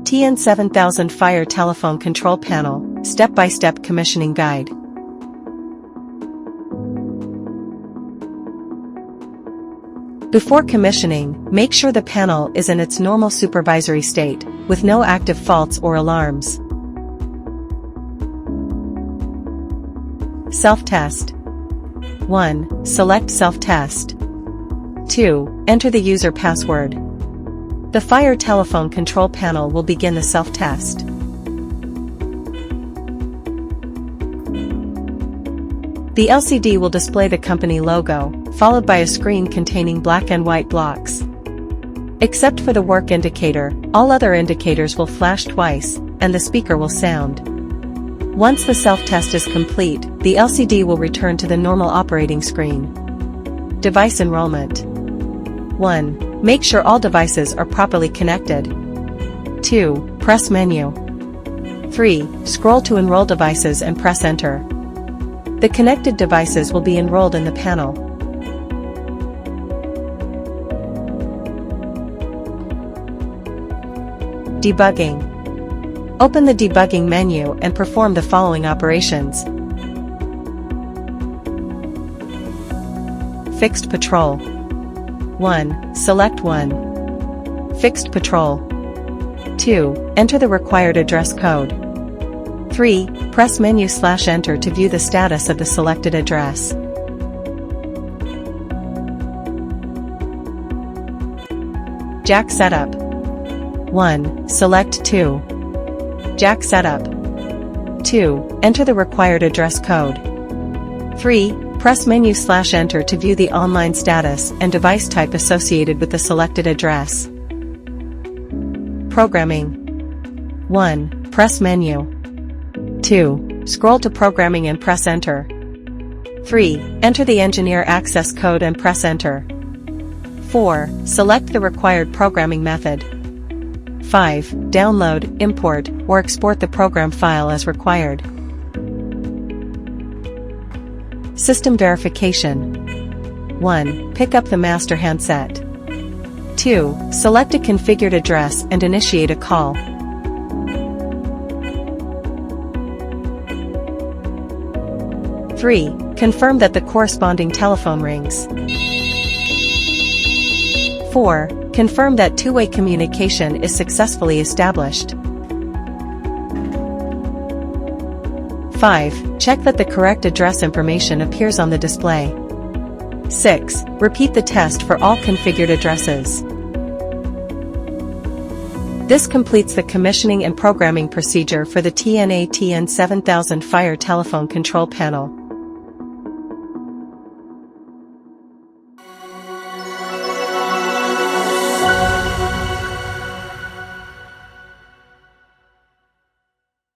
TN7000 Fire Telephone Control Panel, Step-by-Step Commissioning Guide. Before commissioning, make sure the panel is in its normal supervisory state, with no active faults or alarms. Self-test. 1. Select self-test. 2. Enter the user password. The Fire Telephone Control Panel will begin the self-test. The LCD will display the company logo, followed by a screen containing black and white blocks. Except for the work indicator, all other indicators will flash twice, and the speaker will sound. Once the self-test is complete, the LCD will return to the normal operating screen. Device enrollment. 1. Make sure all devices are properly connected. 2. Press menu. 3. Scroll to enroll devices and press enter. The connected devices will be enrolled in the panel. Debugging. Open the debugging menu and perform the following operations. Fixed patrol. 1. Select 1. Fixed patrol. 2. Enter the required address code. 3. Press menu/enter to view the status of the selected address. Jack setup. 1. Select 2. Jack setup. 2. Enter the required address code. 3. Press menu/enter to view the online status and device type associated with the selected address. Programming. 1. Press menu. 2. Scroll to programming and press enter. 3. Enter the engineer access code and press enter. 4. Select the required programming method. 5. Download, import, or export the program file as required. System verification. 1. Pick up the master handset. 2. Select a configured address and initiate a call. 3. Confirm that the corresponding telephone rings. 4. Confirm that two-way communication is successfully established. 5. Check that the correct address information appears on the display. 6. Repeat the test for all configured addresses. This completes the commissioning and programming procedure for the TN7000 Fire Telephone Control Panel.